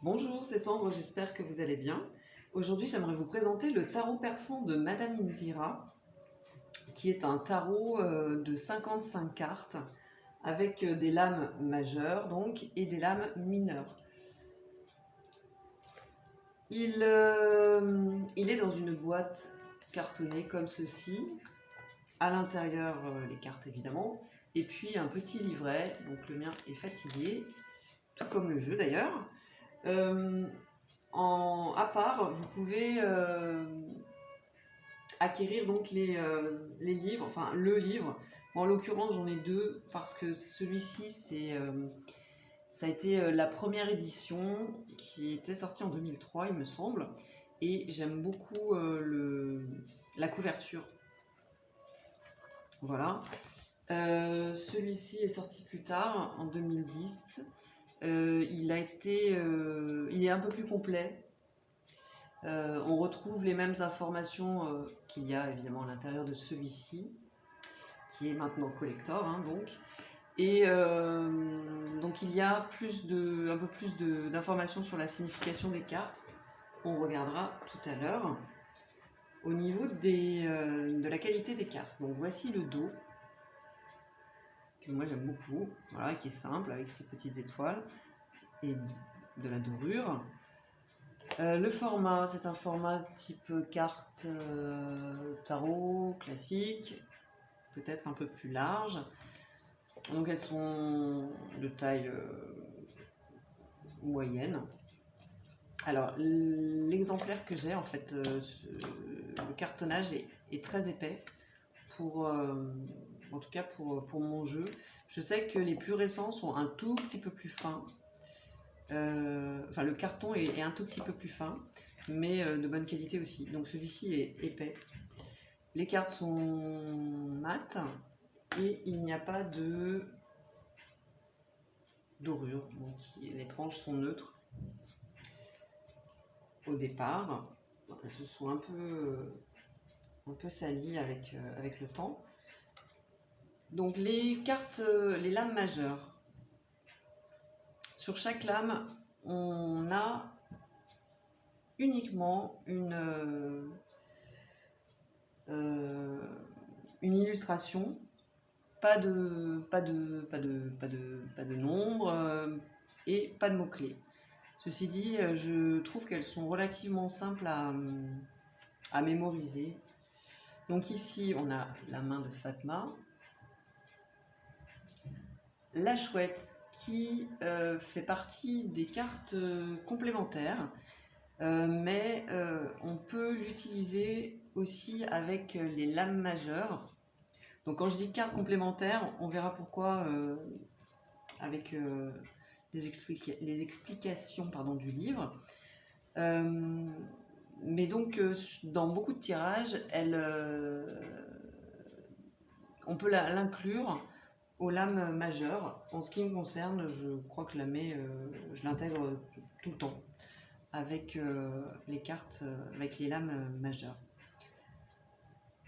Bonjour, c'est Sandre, j'espère que vous allez bien. Aujourd'hui, j'aimerais vous présenter le tarot persan de Madame Indira, qui est un tarot de 55 cartes, avec des lames majeures donc, et des lames mineures. Il est dans une boîte cartonnée comme ceci, à l'intérieur les cartes évidemment, et puis un petit livret, donc le mien est fatigué, tout comme le jeu d'ailleurs. À part, vous pouvez acquérir donc les livres, enfin le livre. En l'occurrence, j'en ai deux parce que celui-ci, ça a été la première édition qui était sortie en 2003, il me semble. Et j'aime beaucoup la couverture. Voilà. Celui-ci est sorti plus tard, en 2010. Il est un peu plus complet. On retrouve les mêmes informations qu'il y a évidemment à l'intérieur de celui-ci, qui est maintenant collector, hein, donc. Et donc il y a un peu plus d'informations sur la signification des cartes. On regardera tout à l'heure. Au niveau de la qualité des cartes. Donc voici le dos, que moi j'aime beaucoup, voilà, qui est simple, avec ses petites étoiles et de la dorure. Le format, c'est un format type carte tarot classique, peut-être un peu plus large. Donc elles sont de taille moyenne. Alors l'exemplaire que j'ai, en fait, le cartonnage est très épais pour, en tout cas pour mon jeu. Je sais que les plus récents sont un tout petit peu plus fins. Enfin, le carton est un tout petit peu plus fin, mais de bonne qualité aussi. Donc celui-ci est épais. Les cartes sont mates et il n'y a pas de dorure. Donc les tranches sont neutres au départ. Elles se sont un peu salies avec le temps. Donc les cartes, les lames majeures. Sur chaque lame, on a uniquement une illustration, pas de nombre et pas de mots-clés. Ceci dit, je trouve qu'elles sont relativement simples à mémoriser. Donc ici, on a la main de Fatma, la chouette qui fait partie des cartes complémentaires, mais on peut l'utiliser aussi avec les lames majeures. Donc quand je dis carte complémentaire, on verra pourquoi avec les explications du livre. Mais donc dans beaucoup de tirages, on peut l'inclure aux lames majeures. En ce qui me concerne, je crois que je l'intègre tout le temps avec les cartes, avec les lames majeures.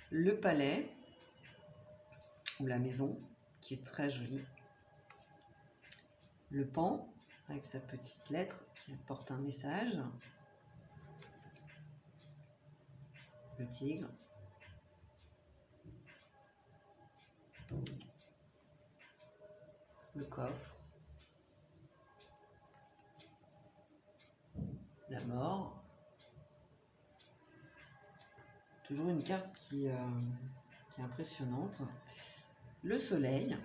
Le palais, ou la maison, qui est très jolie. Le pan, avec sa petite lettre qui apporte un message. Le tigre. Le coffre. La mort. Toujours une carte qui est impressionnante. Le soleil.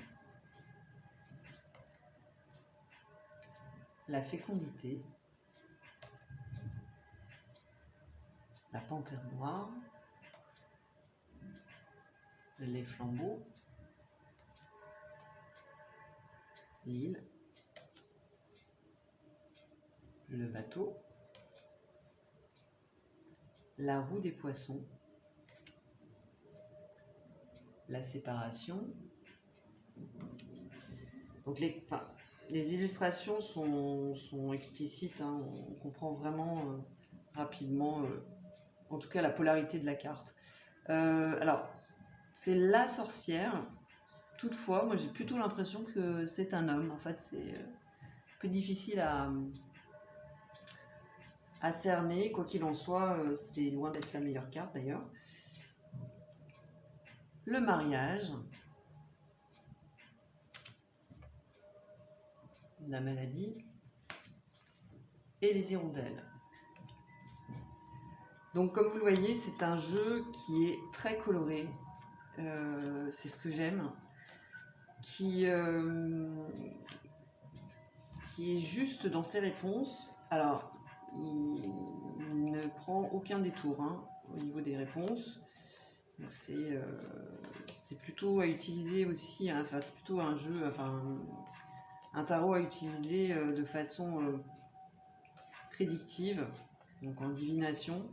La fécondité. La panthère noire. Les flambeaux. L'île. Le bateau. La roue des poissons. La séparation. Donc les illustrations sont explicites, hein, on comprend vraiment rapidement, en tout cas la polarité de la carte. Alors, c'est la sorcière. Toutefois, moi j'ai plutôt l'impression que c'est un homme. En fait, c'est un peu difficile à cerner. Quoi qu'il en soit, c'est loin d'être la meilleure carte d'ailleurs. Le mariage, la maladie et les hirondelles. Donc comme vous le voyez, c'est un jeu qui est très coloré, c'est ce que j'aime, qui est juste dans ses réponses. Alors, il ne prend aucun détour hein, au niveau des réponses. C'est plutôt à utiliser aussi, hein, enfin c'est plutôt un jeu, enfin un tarot à utiliser de façon prédictive, donc en divination.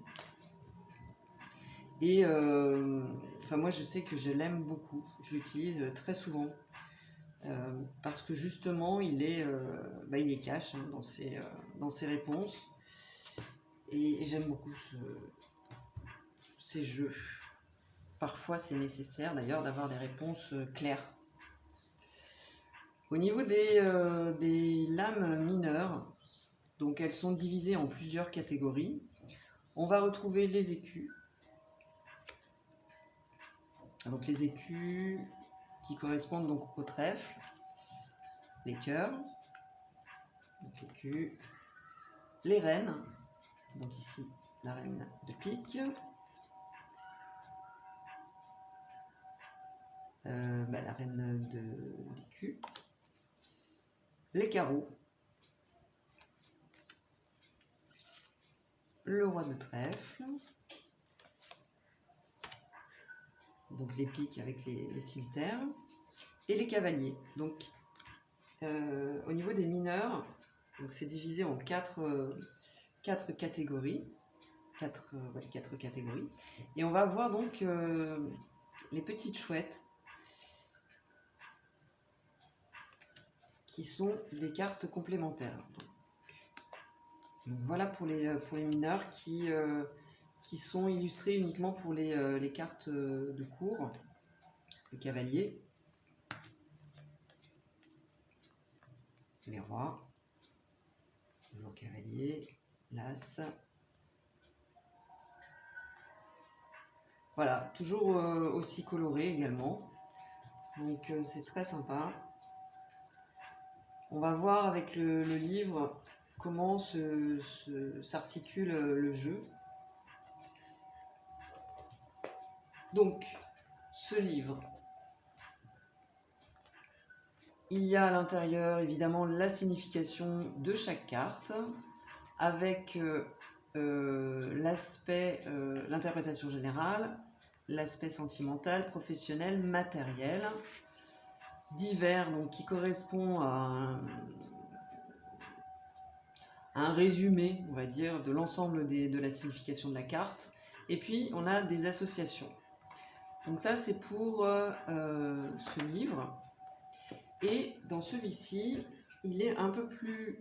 Et enfin moi je sais que je l'aime beaucoup, je l'utilise très souvent parce que justement il est cash hein, dans ses réponses et j'aime beaucoup ces jeux. Parfois c'est nécessaire d'ailleurs d'avoir des réponses claires. Au niveau des lames mineures, donc elles sont divisées en plusieurs catégories. On va retrouver les écus. Donc les écus qui correspondent donc au trèfle, les cœurs, donc l'écu, les reines, donc ici la reine de pique, la reine d'écu, les carreaux, le roi de trèfle, donc les piques avec les cimeterres, et les cavaliers. Donc au niveau des mineurs, c'est divisé en quatre catégories. Quatre catégories. Et on va voir donc les petites chouettes qui sont des cartes complémentaires. Donc voilà pour les mineurs qui sont illustrés uniquement pour les cartes de cours, le cavalier, les rois, toujours cavalier, l'as. Voilà, toujours aussi coloré également. Donc c'est très sympa. On va voir avec le livre comment s'articule le jeu. Donc, ce livre, il y a à l'intérieur évidemment la signification de chaque carte avec l'interprétation générale, l'aspect sentimental, professionnel, matériel, divers, donc qui correspond à un résumé, on va dire, de l'ensemble de la signification de la carte. Et puis, on a des associations. Donc ça, c'est pour ce livre. Et dans celui-ci, il est un peu plus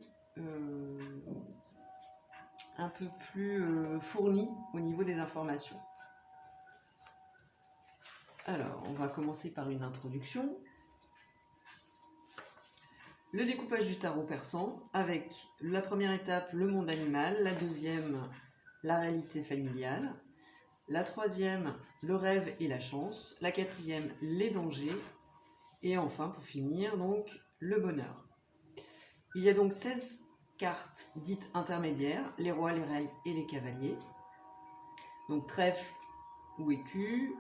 fourni au niveau des informations. Alors, on va commencer par une introduction. Le découpage du tarot persan avec la première étape, le monde animal, la deuxième, la réalité familiale, la troisième, le rêve et la chance, la quatrième, les dangers, et enfin, pour finir, donc, le bonheur. Il y a donc 16 cartes dites intermédiaires, les rois, les reines et les cavaliers. Donc trèfle ou écu.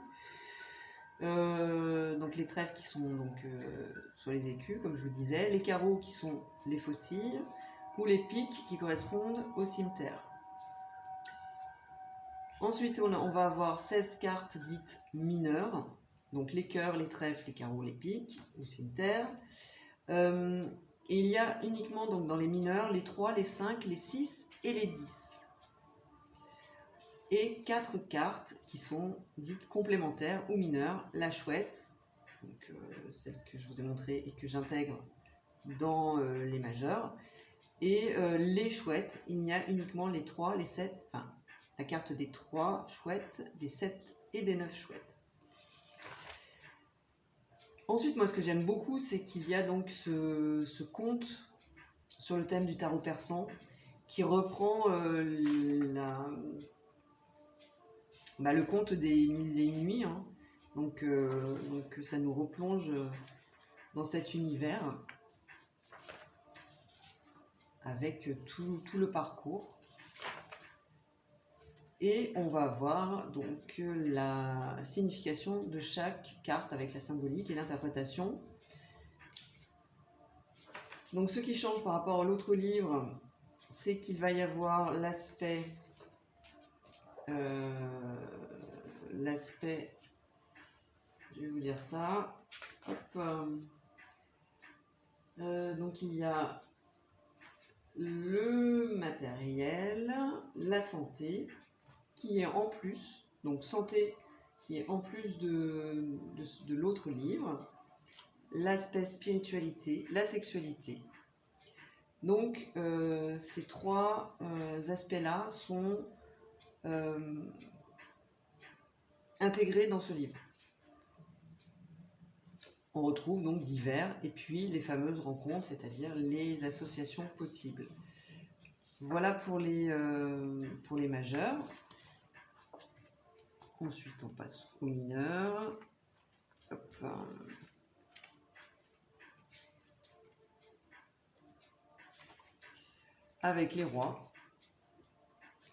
Donc les trèfles qui sont donc sur les écus, comme je vous disais, les carreaux qui sont les faucilles, ou les piques qui correspondent au cimetière. Ensuite, on va avoir 16 cartes dites mineures, donc les cœurs, les trèfles, les carreaux, les piques, au cimetière. Et il y a uniquement donc dans les mineurs les 3, les 5, les 6 et les 10. Et 4 cartes qui sont dites complémentaires ou mineures, la chouette, donc, celle que je vous ai montrée et que j'intègre dans les majeurs, et les chouettes, il y a uniquement les 3, les 7, enfin la carte des 3 chouettes, des 7 et des 9 chouettes. Ensuite, moi ce que j'aime beaucoup, c'est qu'il y a donc ce conte sur le thème du tarot persan qui reprend le conte des mille et une nuits. Hein. Donc ça nous replonge dans cet univers avec tout le parcours. Et on va voir donc la signification de chaque carte avec la symbolique et l'interprétation. Donc ce qui change par rapport à l'autre livre, c'est qu'il va y avoir l'aspect, je vais vous dire ça, hop, donc il y a le matériel, la santé, qui est en plus, donc santé qui est en plus de l'autre livre, l'aspect spiritualité, la sexualité. Donc ces trois aspects-là sont intégrés dans ce livre. On retrouve donc divers et puis les fameuses rencontres, c'est-à-dire les associations possibles. Voilà pour les majeurs. Ensuite, on passe aux mineurs. Hop. Avec les rois,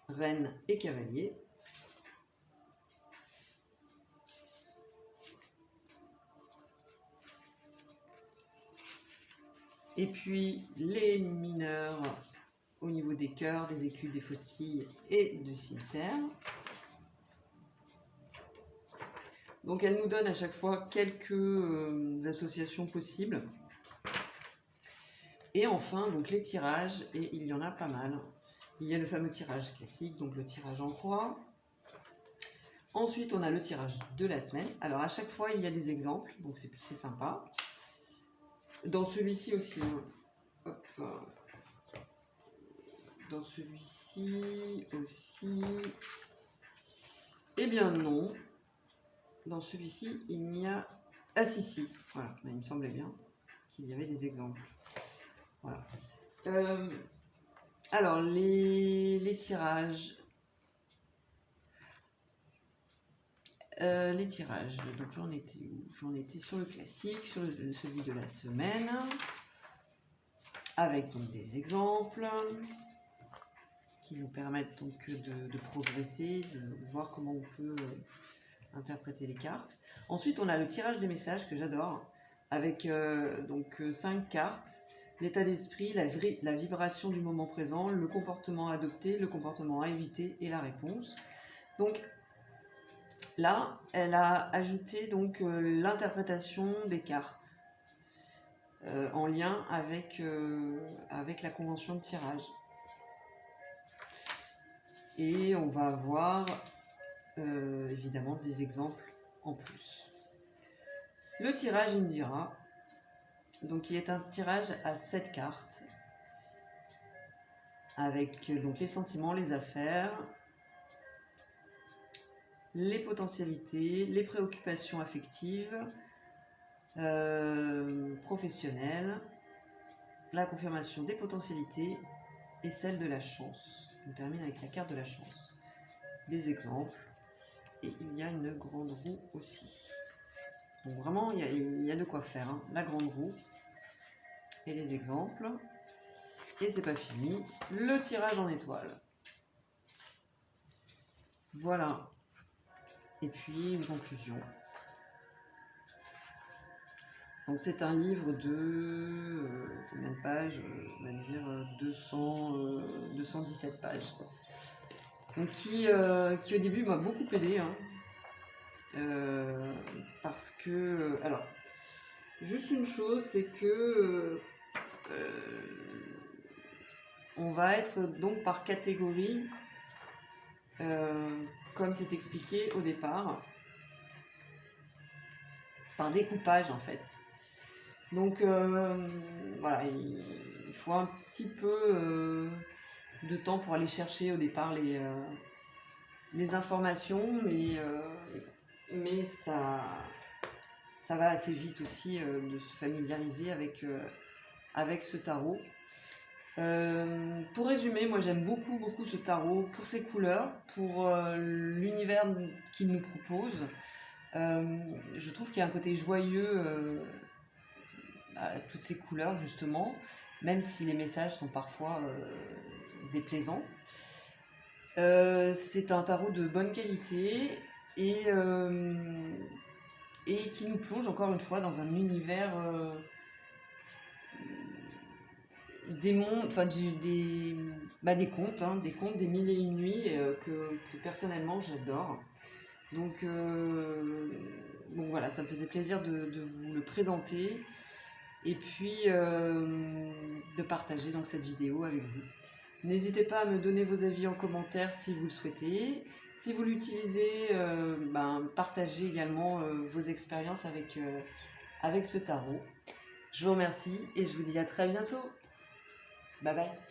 reines et cavaliers. Et puis les mineurs au niveau des cœurs, des écus, des faucilles et du cimetière. Donc elle nous donne à chaque fois quelques associations possibles. Et enfin, donc les tirages, et il y en a pas mal. Il y a le fameux tirage classique, donc le tirage en croix. Ensuite, on a le tirage de la semaine. Alors à chaque fois, il y a des exemples, donc c'est sympa. Dans celui-ci aussi, hop, dans celui-ci aussi, eh bien non. Dans celui-ci, il n'y a... Ah si, voilà, il me semblait bien qu'il y avait des exemples. Voilà. Alors, les tirages. Les tirages, donc j'en étais où? J'en étais sur le classique, sur celui de la semaine, avec donc des exemples qui nous permettent donc de progresser, de voir comment on peut interpréter les cartes. Ensuite, on a le tirage des messages que j'adore, avec donc 5 cartes, l'état d'esprit, la vibration du moment présent, le comportement à adopter, le comportement à éviter et la réponse. Donc là, elle a ajouté donc l'interprétation des cartes en lien avec la convention de tirage. Et on va avoir évidemment des exemples en plus. Le tirage Indira, donc qui est un tirage à 7 cartes, avec donc les sentiments, les affaires, les potentialités, les préoccupations affectives, professionnelles, la confirmation des potentialités et celle de la chance. On termine avec la carte de la chance. Des exemples. Et il y a une grande roue aussi. Donc vraiment, il y a de quoi faire. Hein. La grande roue et les exemples. Et c'est pas fini. Le tirage en étoile. Voilà. Et puis une conclusion. Donc c'est un livre de combien de pages? On va dire 217 pages. Donc qui au début m'a beaucoup aidé. Hein. Parce que... alors, juste une chose, c'est que on va être donc par catégorie, comme c'est expliqué au départ, par découpage en fait. Donc voilà, il faut un petit peu de temps pour aller chercher au départ les informations, mais ça va assez vite aussi de se familiariser avec ce tarot. Pour résumer, moi j'aime beaucoup, beaucoup ce tarot pour ses couleurs, pour l'univers qu'il nous propose. Je trouve qu'il y a un côté joyeux à toutes ces couleurs justement, même si les messages sont parfois déplaisants. C'est un tarot de bonne qualité et, et qui nous plonge encore une fois dans un univers des mondes, enfin des contes, hein, des contes des mille et une nuits que personnellement j'adore. Donc voilà, ça me faisait plaisir de vous le présenter et puis de partager donc cette vidéo avec vous. N'hésitez pas à me donner vos avis en commentaire si vous le souhaitez. Si vous l'utilisez, partagez également vos expériences avec ce tarot. Je vous remercie et je vous dis à très bientôt. Bye bye.